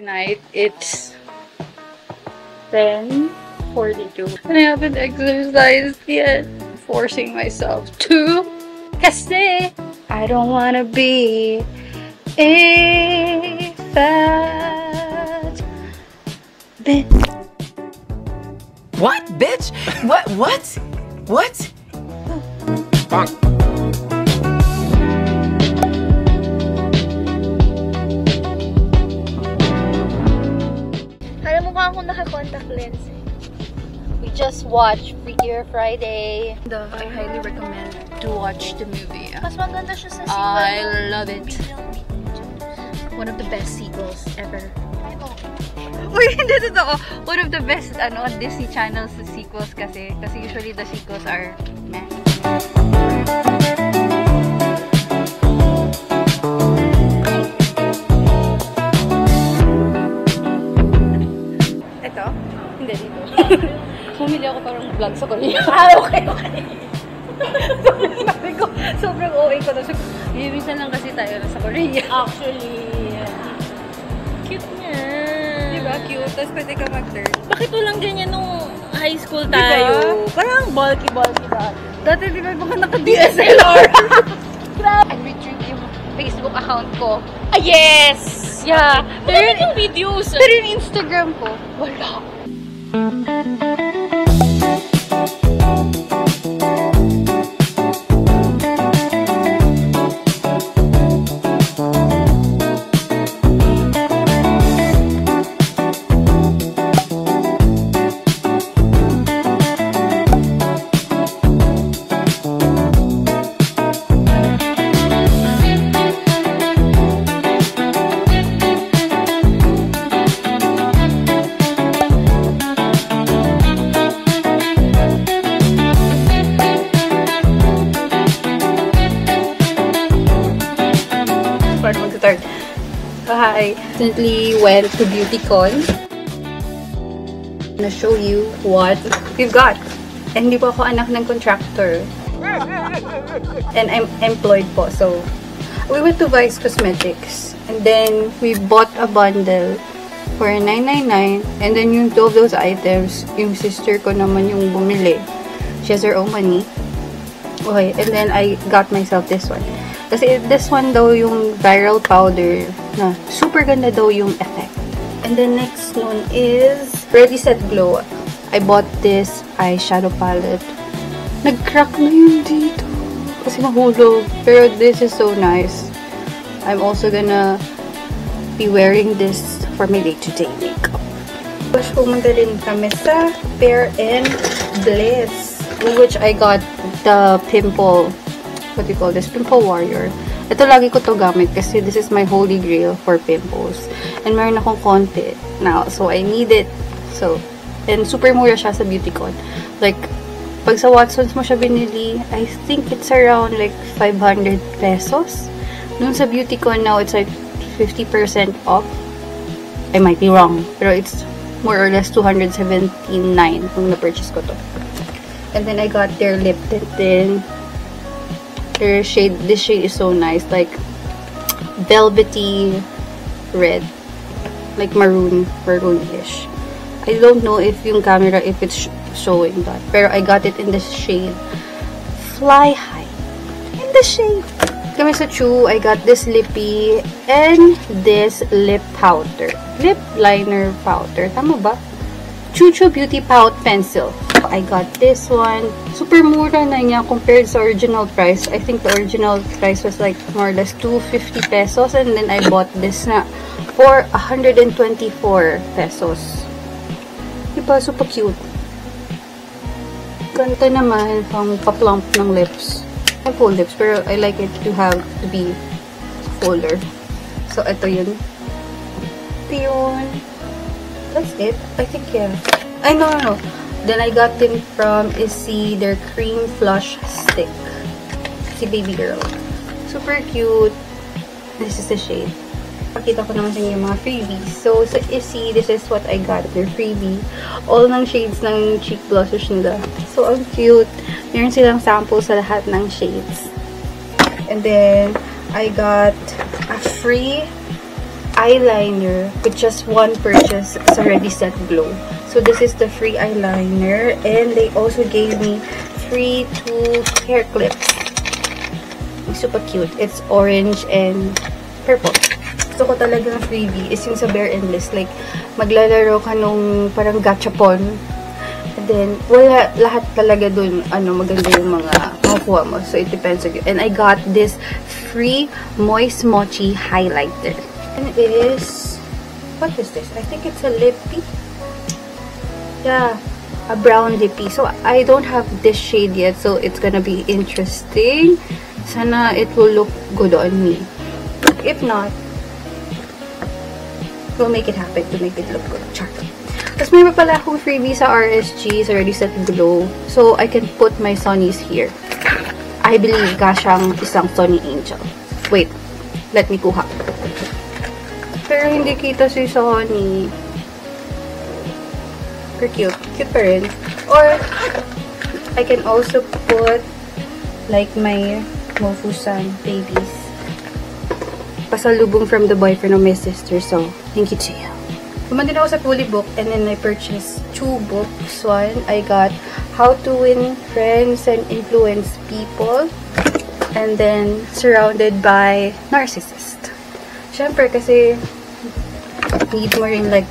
night. It's 10:42 and I haven't exercised yet. Forcing myself to kasi I don't wanna be a fat bitch. What, bitch? What? Alam mo ba akong naka-contact lens? We just watched Freakier Friday. I highly recommend to watch the movie. Mas maganda siya sa sequel. I love it. One of the best sequels ever. Uy, hindi totoo. One of the best Disney Channel sequels kasi usually the sequels are meh. Ito? Hindi dito. Bumili ako parang vlog sa Korea. Okay. Sabi ko, sobrang OA ko na. Minsan lang kasi tayo sa Korea. Actually, cute niya. Diba? Cute. Tapos pwede ka mag-turn. Bakit walang ganyan nung high school tayo? Diba? Parang bulky dati. Dati di ba baka naka-DSLR? Grabe. I retrieved yung Facebook account ko. Ah, yes! Yeah. Pero yun yung videos. Pero yung Instagram ko, wala. Mag-start. I recently went to BeautyCon. I'm gonna show you what we've got. And hindi po ako anak ng contractor. And I'm employed po. So, we went to Vice Cosmetics. And then, we bought a bundle for $9.99. And then, yung 2 of those items, yung sister ko naman yung bumili. She has her own money. Okay, and then, I got myself this one. Kasi this one daw yung viral powder na super ganda daw yung effect. And then next one is Ready Set Glow. I bought this eyeshadow palette. Nag-crack na yun dito. Kasi nahulog. Pero this is so nice. I'm also gonna be wearing this for my day-to-day makeup. Tapos pumunta din kami sa Fair and Bliss, which I got the pimple, what do you call this? Pimple Warrior. Ito lagi ko to gamit kasi this is my holy grail for pimples. And meron akong konti now. So, I need it. So, and super mura siya sa BeautyCon. Like, pag sa Watsons mo siya binili, I think it's around like 500 pesos. Nung sa BeautyCon now, it's like 50% off. I might be wrong. Pero it's more or less 279 nung na-purchase ko to. And then, I got their lip tint din. This shade is so nice, like velvety red, like maroon-ish. I don't know if yung camera, if it's showing that, pero I got it in this shade Fly High. In the shade. Kami sa Chew, I got this lippy and this lip powder. Lip liner powder. Tama ba? Chew Beauty Pout Pencil. I got this one. Super mura na niya compared sa original price. I think the original price was like more or less 250 pesos. And then I bought this na for 124 pesos. Diba? Super cute. Ganda naman pang pa-plump ng lips. I have full lips pero I like it to be fuller. So, ito yun. Ito yun. That's it. I think, yeah. Ay, no. Then, I got them from Issy, their cream flush stick. Si baby girl. Super cute. This is the shade. Pakita ko naman sa inyo yung mga freebies. So, sa Issy, this is what I got. Their freebie. All ng shades ng cheek blushes nila. So, ang cute. Meron silang sample sa lahat ng shades. And then, I got a free eyeliner with just one purchase sa Ready Set Glow. So this is the free eyeliner, and they also gave me free 2 hair clips. It's super cute. It's orange and purple. Gusto ko talagang freebie is yung sa Bare & List. Like, maglalaro ka nung parang gachapon. And then, wala, lahat talaga dun, maganda yung mga makukuha mo. So, it depends on you. And I got this free Moist Mochi highlighter. And it is, what is this? I think it's a lippy. Yeah, a brown lippy. So, I don't have this shade yet. So, it's gonna be interesting. Sana it will look good on me. If not, we'll make it happen to make it look good. Char. Tapos may pala akong freebie sa RSG, sa Ready Set Glow. So, I can put my Sonny's here. I believe kasyang isang Sonny Angel. Wait, let me kuha. Pero hindi kita si Sonny. Pero cute. Cute pa rin. Or, I can also put like my Mofusan babies. Pasalubong from the boyfriend of my sister. So, thank you to you. Pumunta din ako sa Fully Book, and then I purchased 2 books. One, I got How to Win Friends and Influence People. And then, Surrounded by Narcissist. Siyempre, kasi need mo rin like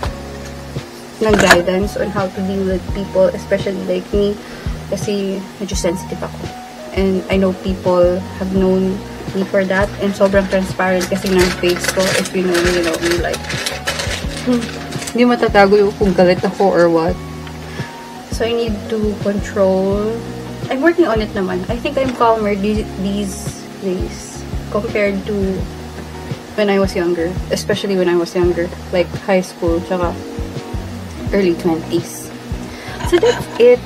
ng guidance on how to deal with people, especially like me. Kasi medyo sensitive ako. And I know people have known me for that. And sobrang transparent kasi ng face ko. If you know me, you know me, like hindi matatago yung kung galit ako or what. So, I need to control. I'm working on it naman. I think I'm calmer these days compared to when I was younger. Especially when I was younger. Like, high school, tsaka early 20s. So, that's it.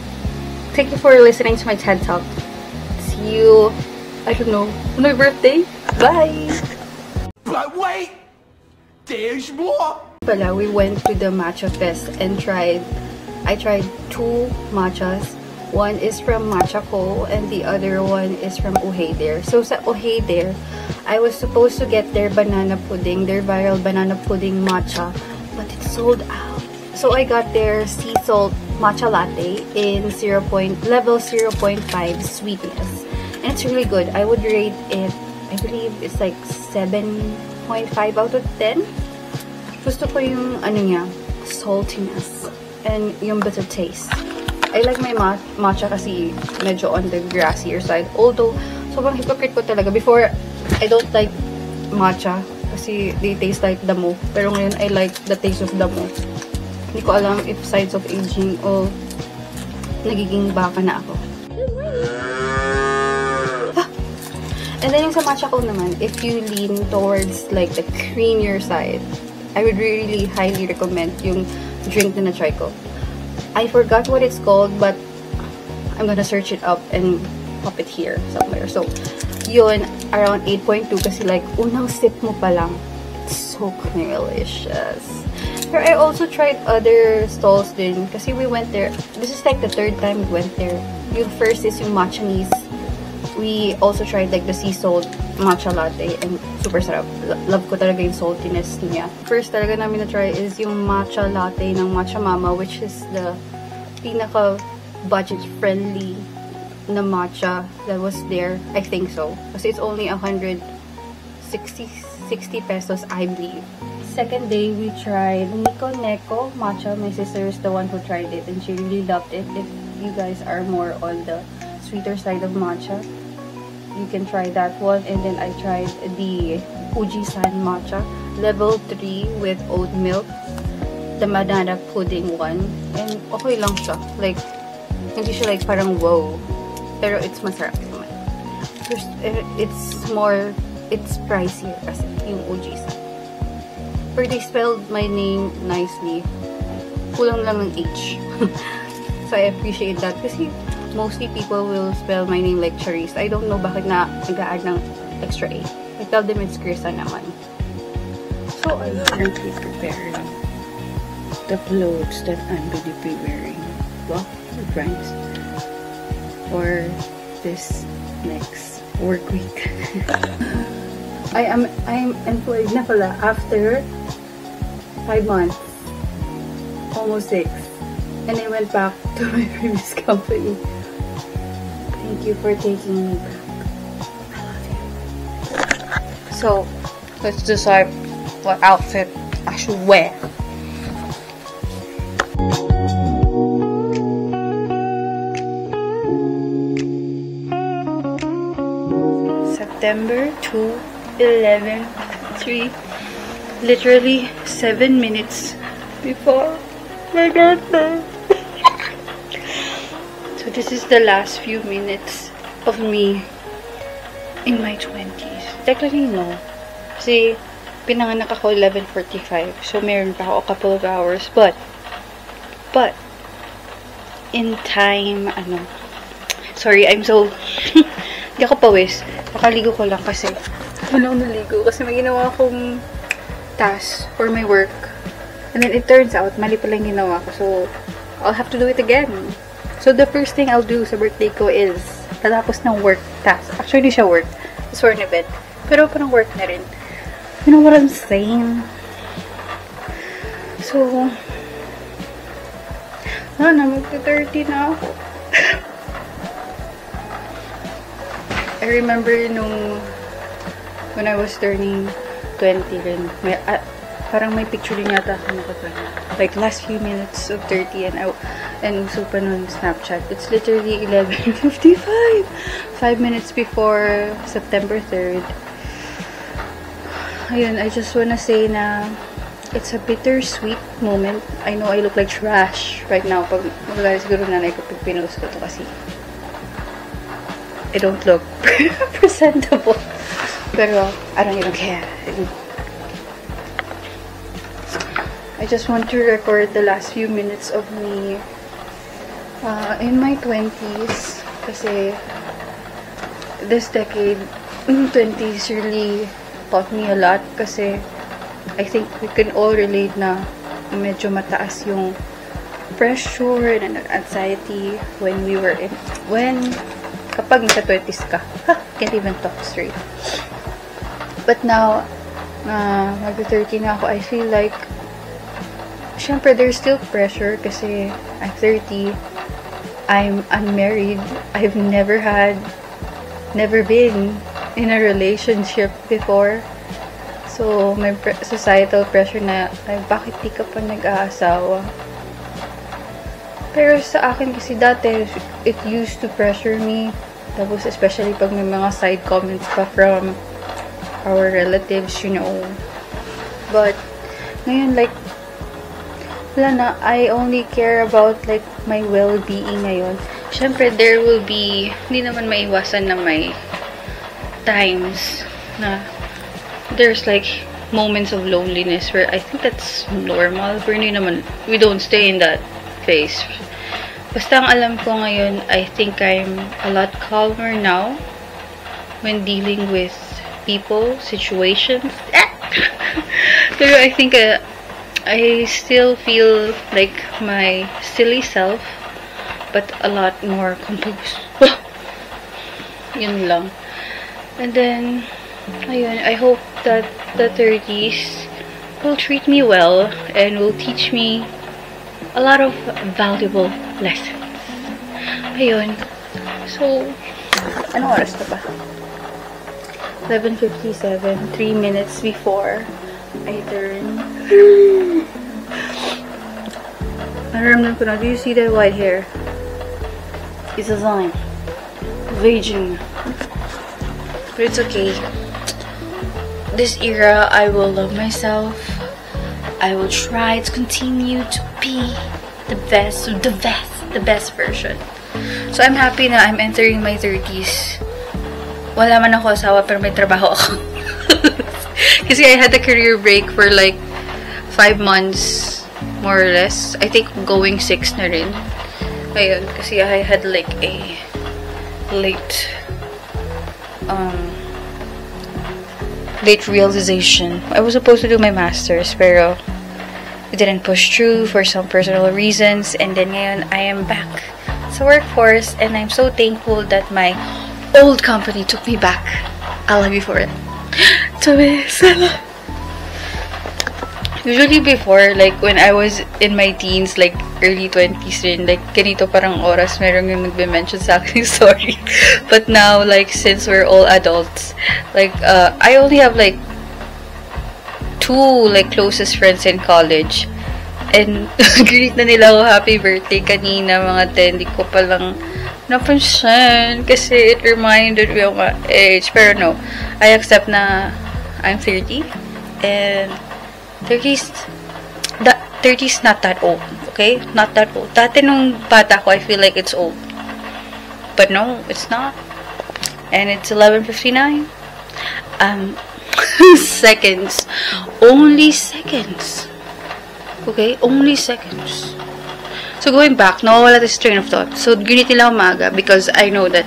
Thank you for listening to my TED Talk. See you, I don't know, on my birthday. Bye! But wait! There's more! We went to the Matcha Fest and I tried 2 matchas. One is from Matcha Co. and the other one is from Uhay There. So sa Uhay There, I was supposed to get their banana pudding, their viral banana pudding matcha, but it's sold out. So I got their sea salt matcha latte in level 0.5 sweetness. And it's really good. I would rate it, I believe it's like 7.5 out of 10. Gusto ko yung niya, saltiness and yung bitter taste. I like my matcha kasi medyo on the grassier side. Although, sobrang hypocrite ko talaga. Before, I don't like matcha kasi they taste like damo. Pero ngayon, I like the taste of damo. Hindi ko alam if signs of aging o nagiging baka na ako. And then yung sa matcha ko naman, if you lean towards like the creamier side, I would really highly recommend yung drink na na-try ko. I forgot what it's called, but I'm gonna search it up and pop it here somewhere. So, yun, around 8.2 kasi like, unang sip mo pa lang, it's so delicious. Pero I also tried other stalls din kasi we went there. This is like the 3rd time we went there. Yung first is yung Matcha-nese. We also tried like the sea salt matcha latte and super sarap. Love ko talaga yung saltiness niya. First talaga namin na-try is yung matcha latte ng Matcha Mama, which is the pinaka budget friendly na matcha that was there. I think so. Kasi it's only 160 pesos, I believe. Second day, we tried Nico Neko matcha. My sister is the one who tried it and she really loved it. If you guys are more on the sweeter side of matcha, you can try that one. And then I tried the Fuji-san matcha level 3 with oat milk, the banana pudding one, and okay lang siya. Like, hindi siya like parang wow, pero it's masarap naman. First, it's pricier kasi yung Fuji-san. But they spelled my name nicely. Kulang lang ng H. So I appreciate that kasi mostly people will spell my name like Charisse. I don't know bakit na nag-add ng extra A. I tell them it's Krista naman. So, I'm currently preparing the clothes that I'm going to be wearing. Well, friends. For this next work week. I'm employed na pala after 5 months. Almost 6. And I went back to my previous company. Thank you for taking me back. I love you. So, let's decide what outfit I should wear. September 2, 11, 3. Literally 7 minutes before my birthday. So this is the last few minutes of me in my 20s. Technically, no. Kasi pinanganak ako 11:45. So meron pa ako a couple of hours. But in time, sorry, I'm so hindi ako pawis. Nakaligo ko lang kasi wala akong naligo. Kasi may ginawa akong task for my work. And then it turns out, mali pala yung ginawa ko. So, I'll have to do it again. So, the first thing I'll do sa birthday ko is tatapos ng work task. Actually, hindi siya work. It's for an event. Pero parang work na rin. You know what I'm saying? So, mag-30 na ako. I remember when I was turning 20 rin, parang may picture din yata ako nakapala. Like, last few minutes of 30 and uso pa nun Snapchat. It's literally 11:55. 5 minutes before September 3rd. Ayun, I just wanna say na it's a bittersweet moment. I know I look like trash right now. Pag magagalit siguro nanay ko pag pinost ko to kasi I don't look presentable. Pero, I don't even care. I just want to record the last few minutes of me in my 20s. Kasi, this decade, 20s really taught me a lot. Kasi, I think we can all relate na medyo mataas yung pressure and anxiety when we were kapag nasa 20s ka. Can't even talk straight. But now, mag-30 na ako, I feel like, syempre, there's still pressure kasi I'm 30, I'm unmarried, I've never been in a relationship before. So, may societal pressure na, ay, bakit di ka pa nag-aasawa? Pero sa akin kasi dati, it used to pressure me. Tapos, especially pag may mga side comments pa from our relatives, you know. But, ngayon, like, wala na, I only care about, like, my well-being ngayon. Siyempre, there will be, hindi naman maiwasan na may times na there's, like, moments of loneliness where I think that's normal. Pero hindi naman, we don't stay in that phase. Basta ang alam ko ngayon, I think I'm a lot calmer now when dealing with people, situations. Pero I think I still feel like my silly self, but a lot more composed. Yun lang. And then, ayun, I hope that the 30s will treat me well and will teach me a lot of valuable lessons. Ayun. So, anong oras na ba? 11:57, 3 minutes before I turn. Naramdaman ko na. Do you see that white hair? It's a sign of aging. But it's okay. This era, I will love myself. I will try to continue to be the best version. So, I'm happy na I'm entering my 30s. Wala man ako asawa, pero may trabaho ako. Kasi I had a career break for like 5 months, more or less. I think going 6 na rin. Ayun, kasi I had like a late realization. I was supposed to do my master's, pero it didn't push through for some personal reasons. And then ngayon, I am back sa workforce, and I'm so thankful that my old company took me back. I love you for it. Sabi, sana. Usually before, like, when I was in my teens, like, early 20s rin, like, ganito parang oras, meron yung nagbe-mention sa akin yung story. But now, like, since we're all adults, like, I only have, like, 2, like, closest friends in college. And, greet na nila ako happy birthday kanina, mga 10, di ko palang napansin, kasi it reminded me of my age. Pero no, I accept na I'm 30, and 30's not that old, okay? Not that old. Dati nung bata ko, I feel like it's old. But no, it's not. And it's 11:59. Seconds. Only seconds. Okay? Only seconds. So, going back, nawawala this train of thought. So, ginit nila umaga because I know that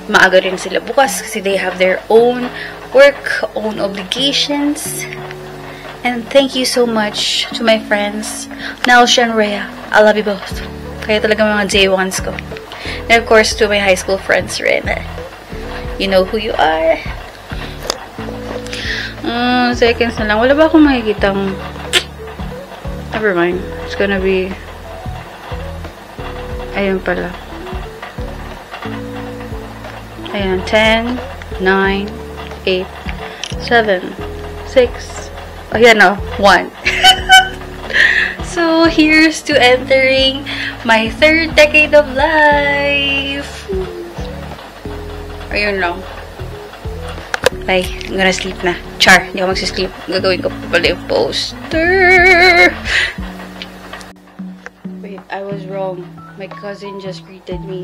maaga rin sila bukas kasi they have their own work, own obligations. And thank you so much to my friends, Nelsha and Rhea. I love you both. Kaya talaga mga J1s ko. And of course, to my high school friends rin. You know who you are. Seconds na lang. Wala ba akong makikitang... Never mind. It's gonna be... Ayun pala. Ayan. 10, 9, 8, 7, 6. Ayan o. 1. So, here's to entering my 3rd decade of life. Ayun lang. Bye. I'm gonna sleep na. Char. Hindi ako magsisleep. Gagawin ko pa pala yung poster. Wait, I was wrong. My cousin just greeted me.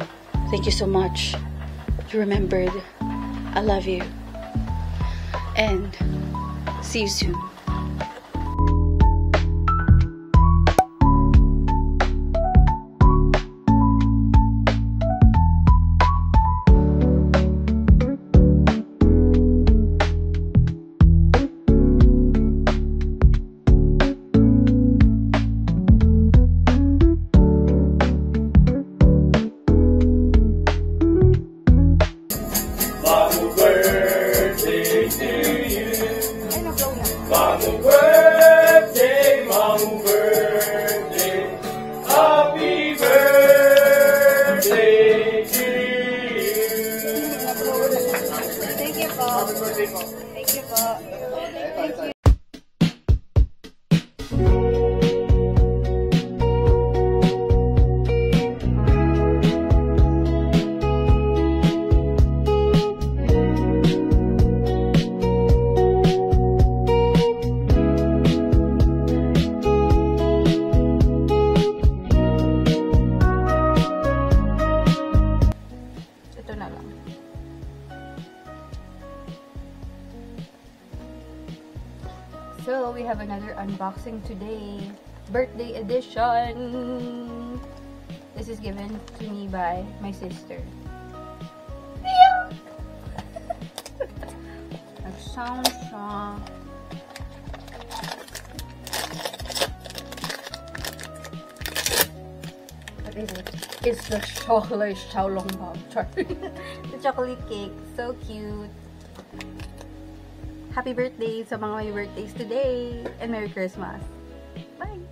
Thank you so much. You remembered. I love you. And see you soon. So, we have another unboxing today. Birthday edition! This is given to me by my sister. Nag-sound siya. What is it? It's the chocolate xiaolongbao. The chocolate cake. So cute. Happy birthday sa mga may birthdays today. And Merry Christmas. Bye!